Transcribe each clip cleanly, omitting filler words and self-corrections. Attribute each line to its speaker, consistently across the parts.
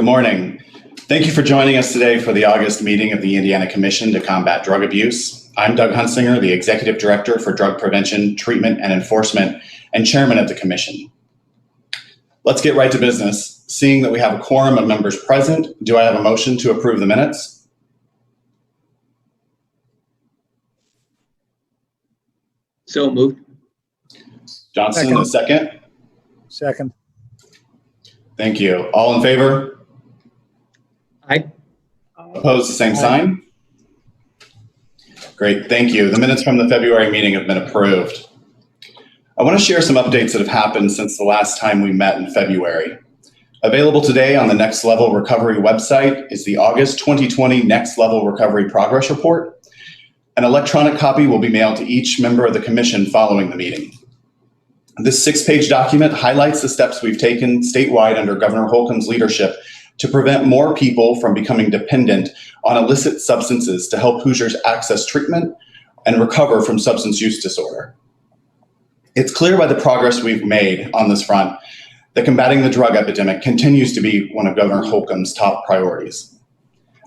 Speaker 1: Good morning. Thank you for joining us today for the August meeting of the Indiana Commission to Combat Drug Abuse. I'm Doug Huntsinger, the Executive Director for Drug Prevention, Treatment, and Enforcement, and Chairman of the Commission. Let's get right to business. Seeing that we have a quorum of members present, do I have a motion to approve the minutes?
Speaker 2: So moved.
Speaker 1: Johnson, a second.
Speaker 3: Second.
Speaker 1: Thank you. All in favor?
Speaker 2: Aye.
Speaker 1: Opposed, the same sign? Great, thank you. The minutes from the February meeting have been approved. I want to share some updates that have happened since the last time we met in February. Available today on the Next Level Recovery website is the August 2020 Next Level Recovery Progress Report. An electronic copy will be mailed to each member of the Commission following the meeting. This 6-page document highlights the steps we've taken statewide under Governor Holcomb's leadership to prevent more people from becoming dependent on illicit substances to help Hoosiers access treatment and recover from substance use disorder. It's clear by the progress we've made on this front that combating the drug epidemic continues to be one of Governor Holcomb's top priorities.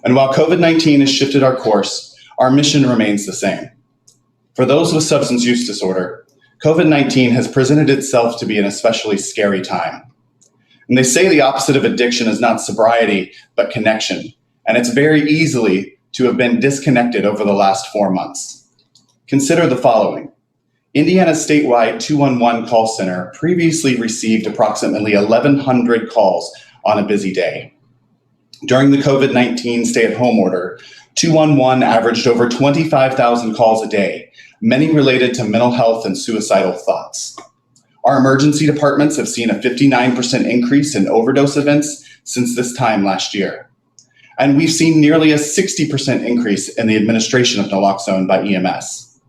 Speaker 1: And while COVID-19 has shifted our course, our mission remains the same. For those with substance use disorder, COVID-19 has presented itself to be an especially scary time. And they say the opposite of addiction is not sobriety, but connection. And it's very easily to have been disconnected over the last 4 months. Consider the following. Indiana's statewide 211 call center previously received approximately 1,100 calls on a busy day. During the COVID-19 stay-at-home order, 211 averaged over 25,000 calls a day, many related to mental health and suicidal thoughts. Our emergency departments have seen a 59% increase in overdose events since this time last year. And we've seen nearly a 60% increase in the administration of naloxone by EMS.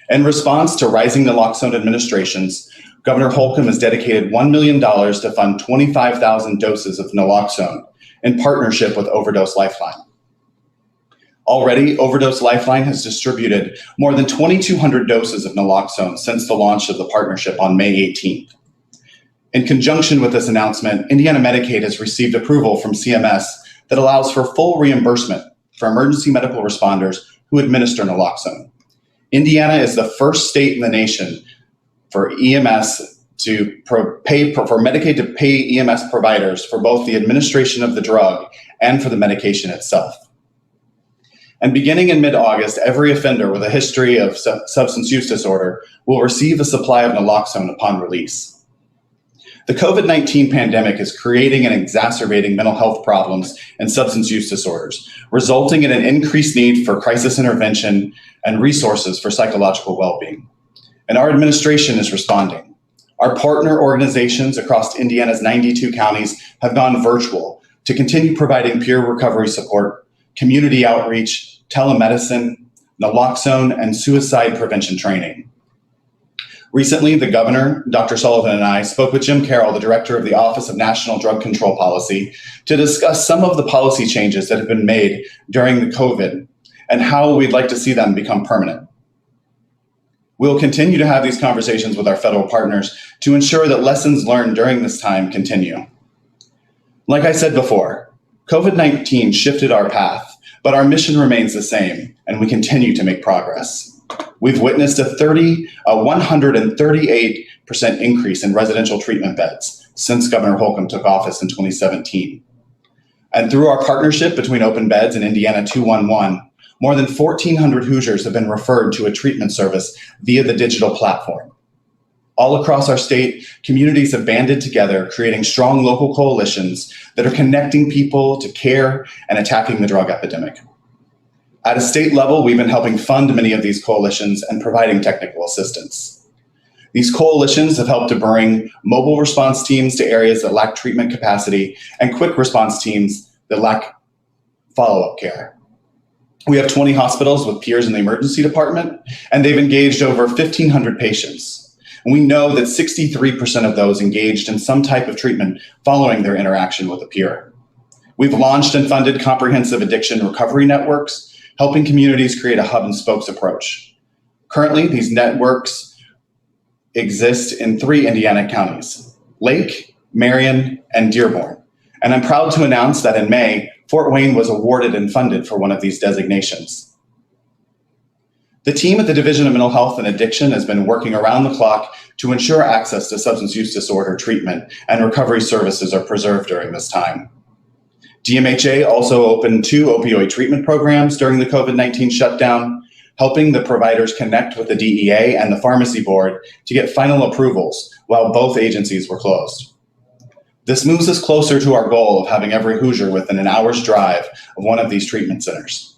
Speaker 1: In response to rising naloxone administrations, Governor Holcomb has dedicated $1 million to fund 25,000 doses of naloxone in partnership with Overdose Lifeline. Already, Overdose Lifeline has distributed more than 2,200 doses of naloxone since the launch of the partnership on May 18th. In conjunction with this announcement, Indiana Medicaid has received approval from CMS that allows for full reimbursement for emergency medical responders who administer naloxone. Indiana is the first state in the nation for EMS for Medicaid to pay EMS providers for both the administration of the drug and for the medication itself. And beginning in mid-August, every offender with a history of substance use disorder will receive a supply of naloxone upon release. The COVID-19 pandemic is creating and exacerbating mental health problems and substance use disorders, resulting in an increased need for crisis intervention and resources for psychological well-being. And our administration is responding. Our partner organizations across Indiana's 92 counties have gone virtual to continue providing peer recovery support, community outreach, telemedicine, naloxone, and suicide prevention training. Recently, the governor, Dr. Sullivan, and I spoke with Jim Carroll, the director of the Office of National Drug Control Policy, to discuss some of the policy changes that have been made during the COVID and how we'd like to see them become permanent. We'll continue to have these conversations with our federal partners to ensure that lessons learned during this time continue. Like I said before, COVID-19 shifted our path, but our mission remains the same, and we continue to make progress. We've witnessed a 138% increase in residential treatment beds since Governor Holcomb took office in 2017. And through our partnership between Open Beds and Indiana 211, more than 1,400 Hoosiers have been referred to a treatment service via the digital platform. All across our state, communities have banded together, creating strong local coalitions that are connecting people to care and attacking the drug epidemic. At a state level, we've been helping fund many of these coalitions and providing technical assistance. These coalitions have helped to bring mobile response teams to areas that lack treatment capacity and quick response teams that lack follow-up care. We have 20 hospitals with peers in the emergency department, and they've engaged over 1,500 patients. And we know that 63% of those engaged in some type of treatment following their interaction with a peer. We've launched and funded comprehensive addiction recovery networks, helping communities create a hub and spokes approach. Currently, these networks exist in 3 Indiana counties, Lake, Marion, and Dearborn. And I'm proud to announce that in May, Fort Wayne was awarded and funded for one of these designations. The team at the Division of Mental Health and Addiction has been working around the clock to ensure access to substance use disorder treatment and recovery services are preserved during this time. DMHA also opened 2 opioid treatment programs during the COVID-19 shutdown, helping the providers connect with the DEA and the Pharmacy Board to get final approvals while both agencies were closed. This moves us closer to our goal of having every Hoosier within an hour's drive of one of these treatment centers.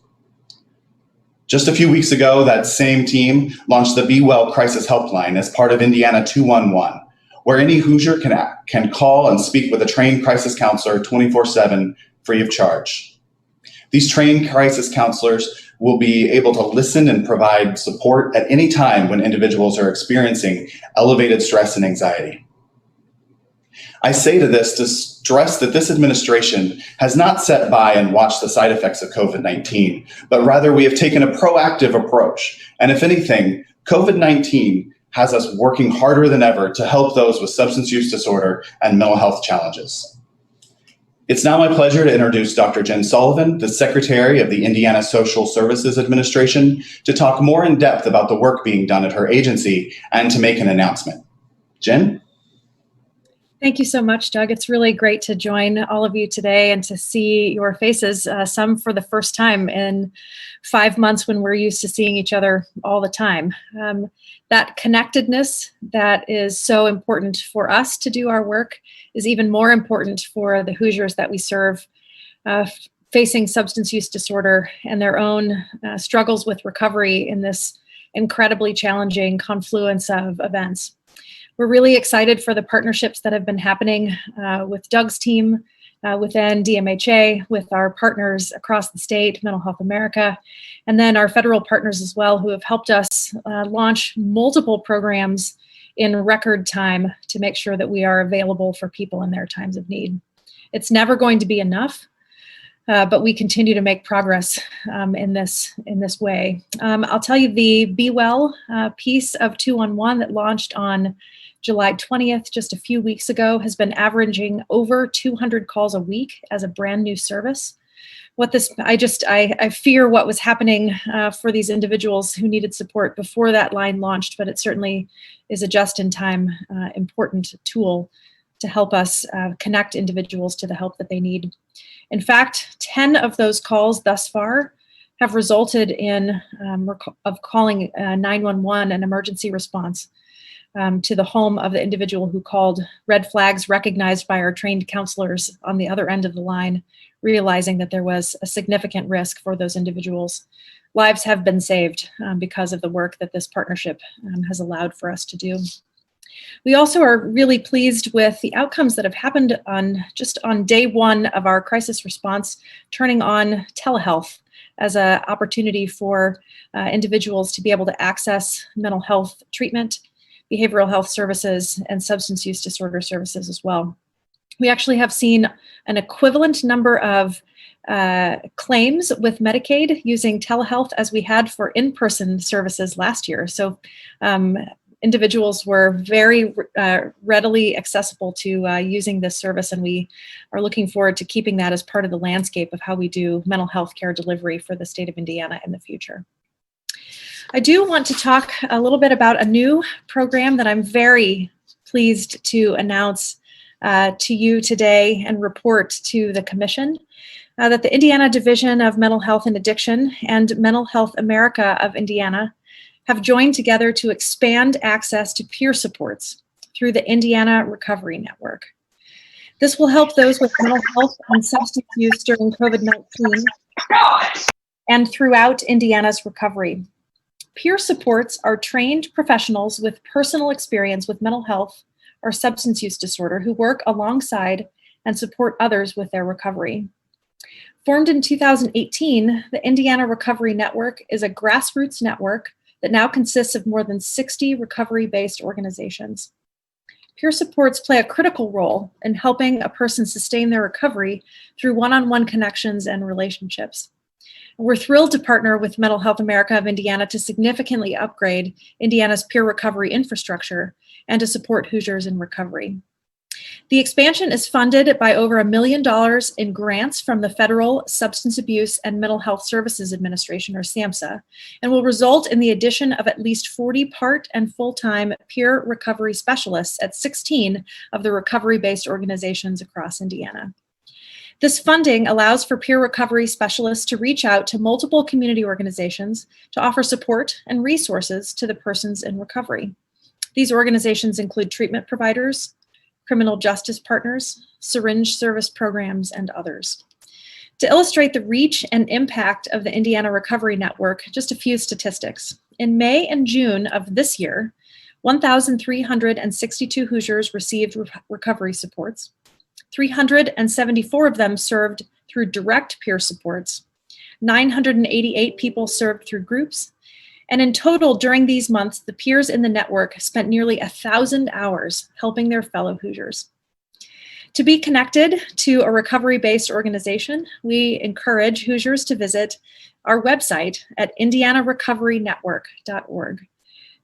Speaker 1: Just a few weeks ago, that same team launched the Be Well Crisis Helpline as part of Indiana 211, where any Hoosier can call and speak with a trained crisis counselor 24/7 free of charge. These trained crisis counselors will be able to listen and provide support at any time when individuals are experiencing elevated stress and anxiety. I say to this to stress that this administration has not sat by and watched the side effects of COVID-19, but rather we have taken a proactive approach. And if anything, COVID-19 has us working harder than ever to help those with substance use disorder and mental health challenges. It's now my pleasure to introduce Dr. Jen Sullivan, the Secretary of the Indiana Social Services Administration, to talk more in depth about the work being done at her agency and to make an announcement. Jen?
Speaker 3: Thank you so much, Doug. It's really great to join all of you today and to see your faces, some for the first time in 5 months when we're used to seeing each other all the time. That connectedness that is so important for us to do our work is even more important for the Hoosiers that we serve, facing substance use disorder and their own struggles with recovery in this incredibly challenging confluence of events. We're really excited for the partnerships that have been happening with Doug's team, within DMHA, with our partners across the state, Mental Health America, and then our federal partners as well, who have helped us launch multiple programs in record time to make sure that we are available for people in their times of need. It's never going to be enough, but we continue to make progress in this way. I'll tell you the Be Well piece of 211 that launched on July 20th, just a few weeks ago, has been averaging over 200 calls a week as a brand new service. I fear what was happening for these individuals who needed support before that line launched, but it certainly is a just-in-time important tool to help us connect individuals to the help that they need. In fact, 10 of those calls thus far have resulted in calling 911, an emergency response, to the home of the individual who called. Red flags recognized by our trained counselors on the other end of the line, realizing that there was a significant risk for those individuals. Lives have been saved because of the work that this partnership has allowed for us to do. We also are really pleased with the outcomes that have happened just on day one of our crisis response, turning on telehealth as an opportunity for individuals to be able to access mental health treatment, behavioral health services, and substance use disorder services as well. We actually have seen an equivalent number of claims with Medicaid using telehealth as we had for in-person services last year. So individuals were very readily accessible to using this service, and we are looking forward to keeping that as part of the landscape of how we do mental health care delivery for the state of Indiana in the future. I do want to talk a little bit about a new program that I'm very pleased to announce to you today and report to the Commission, that the Indiana Division of Mental Health and Addiction and Mental Health America of Indiana have joined together to expand access to peer supports through the Indiana Recovery Network. This will help those with mental health and substance use during COVID-19 and throughout Indiana's recovery. Peer supports are trained professionals with personal experience with mental health or substance use disorder who work alongside and support others with their recovery. Formed in 2018, the Indiana Recovery Network is a grassroots network that now consists of more than 60 recovery-based organizations. Peer supports play a critical role in helping a person sustain their recovery through one-on-one connections and relationships. We're thrilled to partner with Mental Health America of Indiana to significantly upgrade Indiana's peer recovery infrastructure and to support Hoosiers in recovery. The expansion is funded by over $1 million in grants from the Federal Substance Abuse and Mental Health Services Administration, or SAMHSA, and will result in the addition of at least 40 part and full-time peer recovery specialists at 16 of the recovery-based organizations across Indiana. This funding allows for peer recovery specialists to reach out to multiple community organizations to offer support and resources to the persons in recovery. These organizations include treatment providers, criminal justice partners, syringe service programs, and others. To illustrate the reach and impact of the Indiana Recovery Network, just a few statistics. In May and June of this year, 1,362 Hoosiers received recovery supports. 374 of them served through direct peer supports. 988 people served through groups. And in total, during these months, the peers in the network spent nearly 1,000 hours helping their fellow Hoosiers. To be connected to a recovery-based organization, we encourage Hoosiers to visit our website at indianarecoverynetwork.org.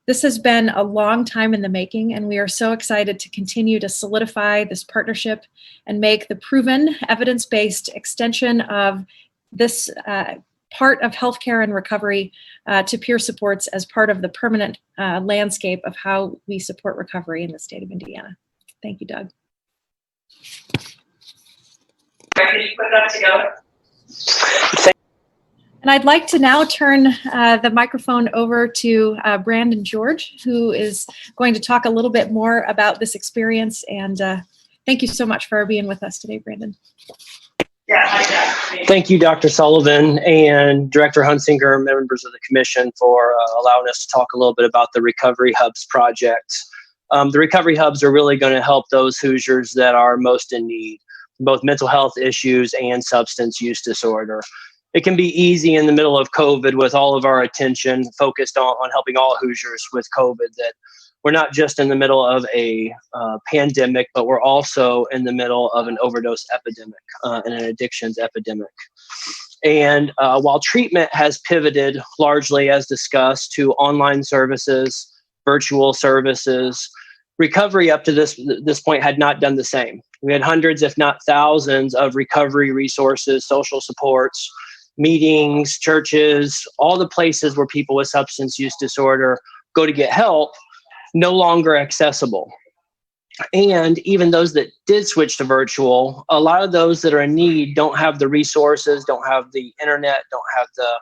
Speaker 3: This has been a long time in the making, and we are so excited to continue to solidify this partnership and make the proven, evidence-based extension of this part of healthcare and recovery to peer supports as part of the permanent landscape of how we support recovery in the state of Indiana. Thank you, Doug.
Speaker 4: Can you put that together?
Speaker 3: And I'd like to now turn the microphone over to Brandon George, who is going to talk a little bit more about this experience. And thank you so much for being with us today, Brandon.
Speaker 5: Thank you, Dr. Sullivan and Director Huntsinger, members of the commission, for allowing us to talk a little bit about the Recovery Hubs project. The Recovery Hubs are really going to help those Hoosiers that are most in need, both mental health issues and substance use disorder. It can be easy in the middle of COVID with all of our attention focused on helping all Hoosiers with COVID, that we're not just in the middle of a pandemic, but we're also in the middle of an overdose epidemic and an addictions epidemic. And while treatment has pivoted largely, as discussed, to online services, virtual services, recovery up to this point had not done the same. We had hundreds, if not thousands, of recovery resources, social supports, meetings, churches, all the places where people with substance use disorder go to get help, no longer accessible. And even those that did switch to virtual, a lot of those that are in need don't have the resources, don't have the internet, don't have the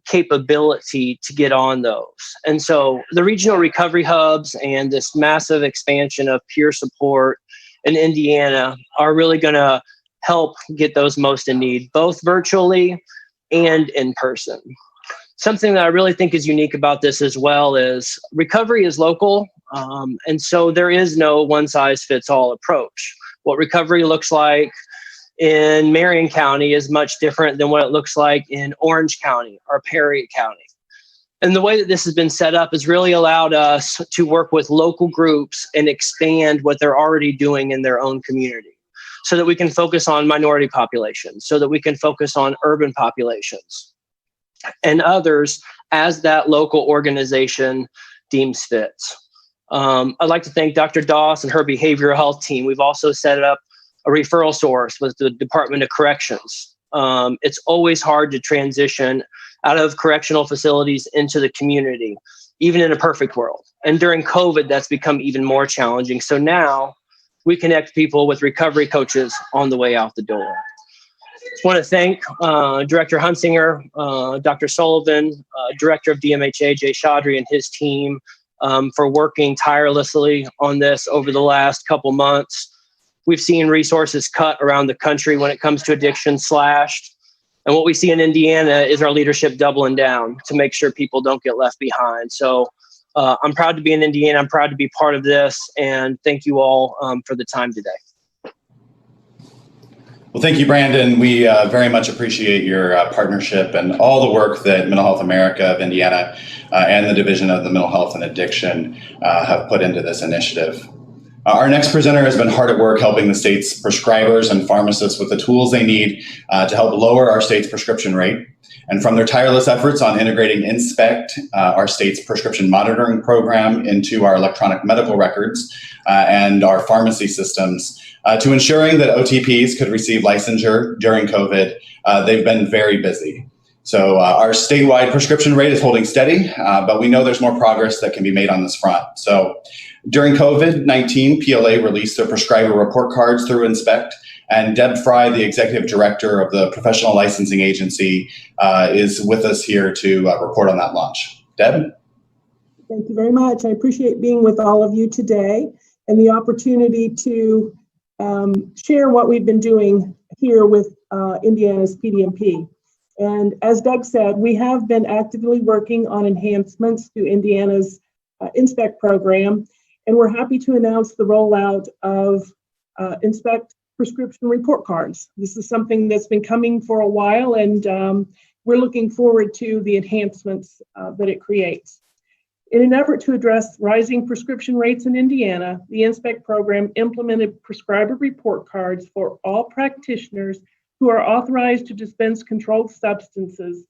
Speaker 5: capability to get on those. And so the regional recovery hubs and this massive expansion of peer support in Indiana are really going to help get those most in need, both virtually and in person. Something that I really think is unique about this as well is recovery is local, and so there is no one-size-fits-all approach. What recovery looks like in Marion County is much different than what it looks like in Orange County or Perry County. And the way that this has been set up has really allowed us to work with local groups and expand what they're already doing in their own community, so that we can focus on minority populations, so that we can focus on urban populations and others as that local organization deems fit. I'd like to thank Dr. Doss and her behavioral health team. We've also set up a referral source with the Department of Corrections. It's always hard to transition out of correctional facilities into the community, even in a perfect world. And during COVID, that's become even more challenging. So now we connect people with recovery coaches on the way out the door. I just want to thank Director Huntsinger, Dr. Sullivan, Director of DMHA, Jay Chaudhry, and his team for working tirelessly on this over the last couple months. We've seen resources cut around the country when it comes to addiction slashed. And what we see in Indiana is our leadership doubling down to make sure people don't get left behind. So I'm proud to be in Indiana. I'm proud to be part of this. And thank you all for the time today.
Speaker 1: Well, thank you, Brandon. We very much appreciate your partnership and all the work that Mental Health America of Indiana and the Division of the Mental Health and Addiction have put into this initiative. Our next presenter has been hard at work helping the state's prescribers and pharmacists with the tools they need to help lower our state's prescription rate. And from their tireless efforts on integrating Inspect, our state's prescription monitoring program, into our electronic medical records and our pharmacy systems, to ensuring that OTPs could receive licensure during COVID, they've been very busy. So our statewide prescription rate is holding steady, but we know there's more progress that can be made on this front. So during COVID-19, PLA released their prescriber report cards through Inspect, and Deb Frye, the executive director of the professional licensing agency, is with us here to report on that launch. Deb?
Speaker 6: Thank you very much. I appreciate being with all of you today and the opportunity to share what we've been doing here with Indiana's PDMP. And as Doug said, we have been actively working on enhancements to Indiana's Inspect program, and we're happy to announce the rollout of Inspect prescription report cards. This is something that's been coming for a while, and we're looking forward to the enhancements that it creates. In an effort to address rising prescription rates in Indiana, the Inspect program implemented prescriber report cards for all practitioners who are authorized to dispense controlled substances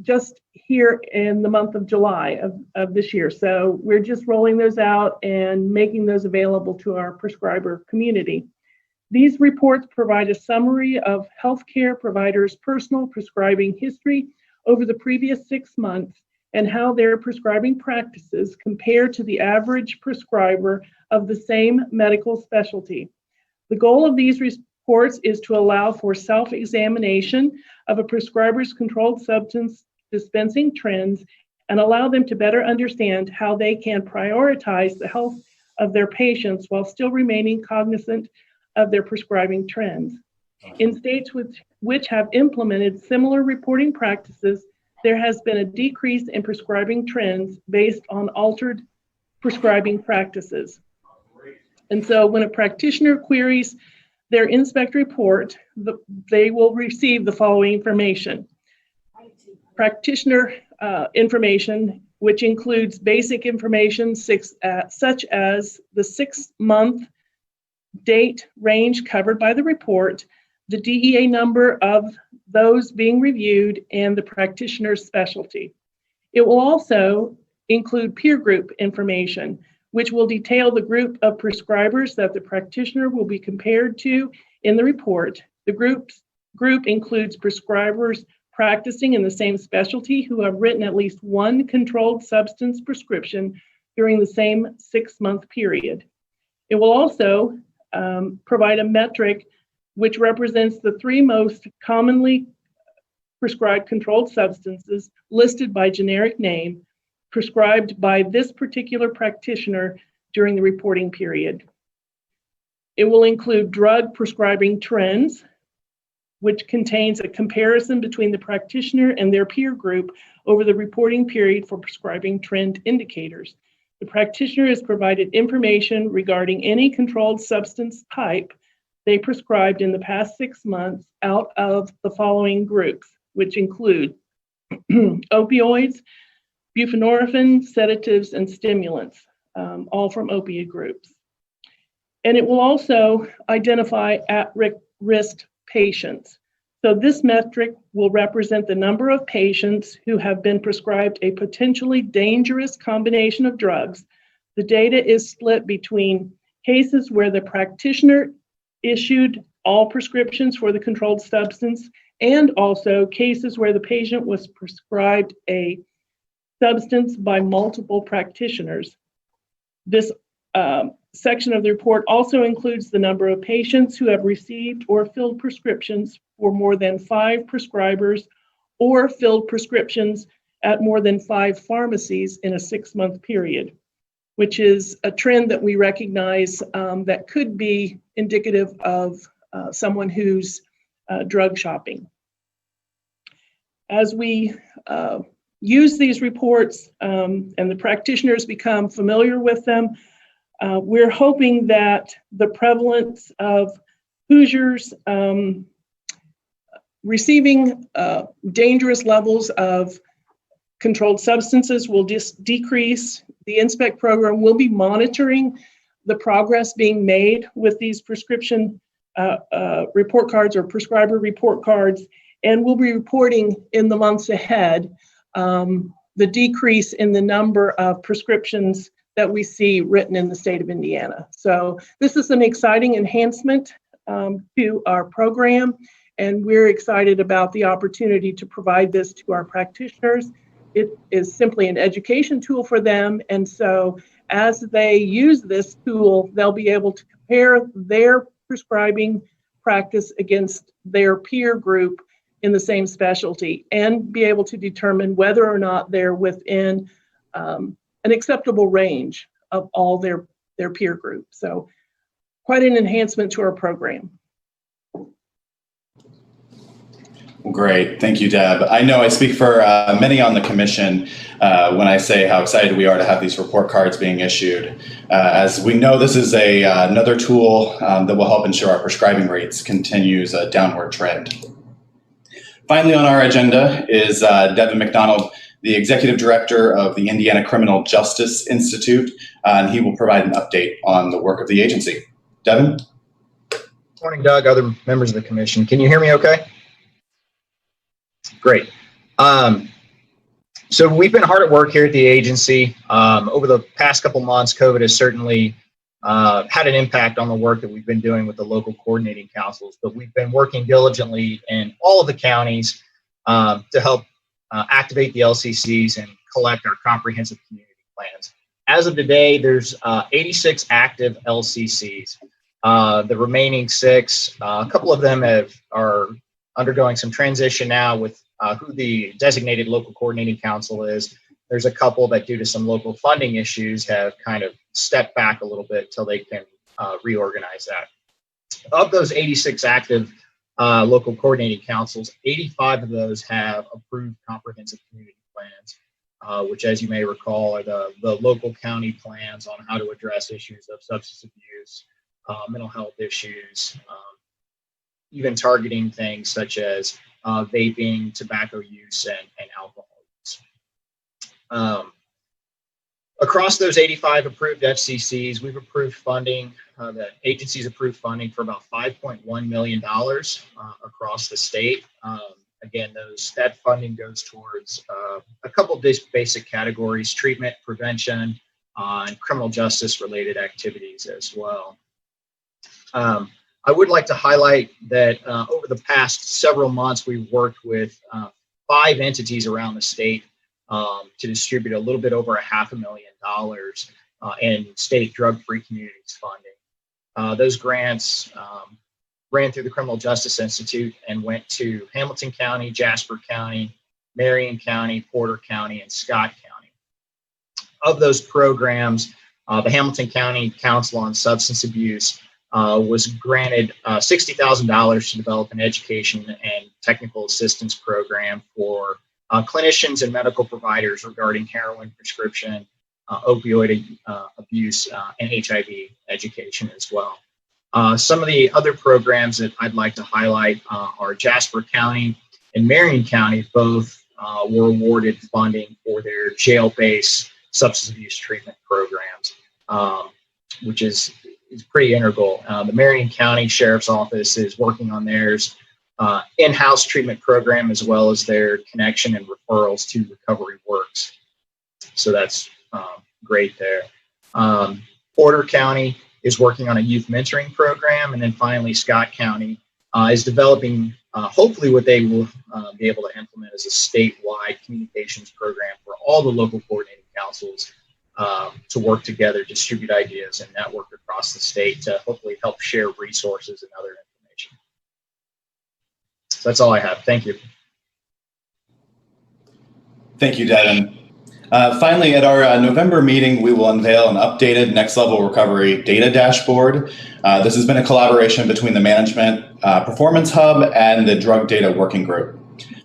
Speaker 6: just here in the month of July of this year. So we're just rolling those out and making those available to our prescriber community. These reports provide a summary of healthcare providers' personal prescribing history over the previous 6 months and how their prescribing practices compare to the average prescriber of the same medical specialty. The goal of these reports is to allow for self-examination of a prescriber's controlled substance dispensing trends and allow them to better understand how they can prioritize the health of their patients while still remaining cognizant of their prescribing trends. In states which have implemented similar reporting practices, there has been a decrease in prescribing trends based on altered prescribing practices. And so when a practitioner queries their Inspect report, they will receive the following information. Practitioner information, which includes basic information such as the 6-month date range covered by the report, the DEA number of those being reviewed, and the practitioner's specialty. It will also include peer group information, which will detail the group of prescribers that the practitioner will be compared to in the report. The group includes prescribers practicing in the same specialty who have written at least one controlled substance prescription during the same 6-month period. It will also provide a metric which represents the 3 most commonly prescribed controlled substances listed by generic name prescribed by this particular practitioner during the reporting period. It will include drug prescribing trends, which contains a comparison between the practitioner and their peer group over the reporting period for prescribing trend indicators. The practitioner is provided information regarding any controlled substance type they prescribed in the past 6 months out of the following groups, which include opioids, buprenorphine, sedatives, and stimulants, all from opioid groups. And it will also identify at-risk patients. So this metric will represent the number of patients who have been prescribed a potentially dangerous combination of drugs. The data is split between cases where the practitioner issued all prescriptions for the controlled substance and also cases where the patient was prescribed a substance by multiple practitioners. This section of the report also includes the number of patients who have received or filled prescriptions for more than 5 prescribers or filled prescriptions at more than 5 pharmacies in a 6-month period, which is a trend that we recognize that could be indicative of someone who's drug shopping. As we use these reports and the practitioners become familiar with them, we're hoping that the prevalence of Hoosiers receiving dangerous levels of controlled substances will decrease. The Inspect program will be monitoring the progress being made with these prescription report cards or prescriber report cards, and we'll be reporting in the months ahead the decrease in the number of prescriptions that we see written in the state of Indiana. So this is an exciting enhancement to our program, and we're excited about the opportunity to provide this to our practitioners. It is simply an education tool for them, and so as they use this tool, they'll be able to compare their prescribing practice against their peer group in the same specialty and be able to determine whether or not they're within an acceptable range of all their peer group. So quite an enhancement to our program.
Speaker 1: Great. Thank you, Deb. I know I speak for many on the commission when I say how excited we are to have these report cards being issued. As we know, this is another tool that will help ensure our prescribing rates continues a downward trend. Finally on our agenda is Devon McDonald, the Executive Director of the Indiana Criminal Justice Institute, and he will provide an update on the work of the agency. Devon?
Speaker 7: Morning, Doug, other members of the commission. Can you hear me okay? Great. So we've been hard at work here at the agency. Over the past couple months, COVID has certainly had an impact on the work that we've been doing with the local coordinating councils, but we've been working diligently in all of the counties to help activate the LCCs and collect our comprehensive community plans. As of today, there's 86 active LCCs. The remaining 6, a couple of them are undergoing some transition now with who the designated local coordinating council is. There's a couple that, due to some local funding issues, have kind of stepped back a little bit till they can reorganize that. Of those 86 active local coordinating councils, 85 of those have approved comprehensive community plans, which, as you may recall, are the local county plans on how to address issues of substance abuse, mental health issues, even targeting things such as vaping, tobacco use, and alcohol use. Across those 85 approved FCCs, we've approved funding, the agency's approved funding for about $5.1 million across the state. Again, that funding goes towards a couple of basic categories: treatment, prevention, and criminal justice related activities as well. I would like to highlight that over the past several months, we've worked with 5 entities around the state to distribute a little bit over $500,000 in state drug-free communities funding. Those grants ran through the Criminal Justice Institute and went to Hamilton County, Jasper County, Marion County, Porter County, and Scott County. Of those programs, the Hamilton County Council on Substance Abuse was granted $60,000 to develop an education and technical assistance program for clinicians and medical providers regarding heroin prescription, opioid abuse, and HIV education as well. Some of the other programs that I'd like to highlight are Jasper County and Marion County. Both were awarded funding for their jail-based substance abuse treatment programs, which is pretty integral. The Marion County Sheriff's Office is working on theirs in-house treatment program, as well as their connection and referrals to Recovery Works. So that's great there. Porter County is working on a youth mentoring program. And then finally, Scott County is developing, hopefully what they will be able to implement as a statewide communications program for all the local coordinating councils to work together, distribute ideas, and network across the state to hopefully help share resources and other information. So that's all I have. Thank you.
Speaker 1: Thank you, Devon. Finally, at our November meeting, we will unveil an updated Next Level Recovery data dashboard. This has been a collaboration between the Management Performance Hub and the Drug Data Working Group.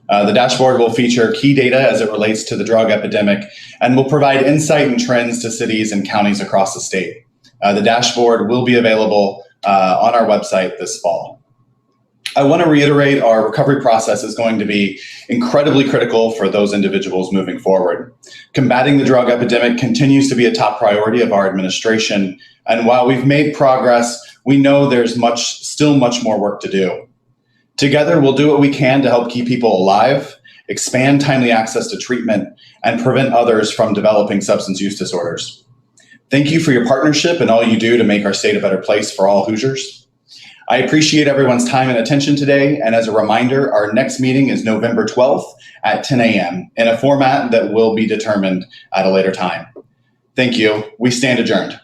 Speaker 1: The dashboard will feature key data as it relates to the drug epidemic and will provide insight and trends to cities and counties across the state. The dashboard will be available on our website this fall. I want to reiterate our recovery process is going to be incredibly critical for those individuals moving forward. Combating the drug epidemic continues to be a top priority of our administration, and while we've made progress, we know there's still much more work to do. Together, we'll do what we can to help keep people alive, expand timely access to treatment, and prevent others from developing substance use disorders. Thank you for your partnership and all you do to make our state a better place for all Hoosiers. I appreciate everyone's time and attention today, and as a reminder, our next meeting is November 12th at 10 a.m. in a format that will be determined at a later time. Thank you. We stand adjourned.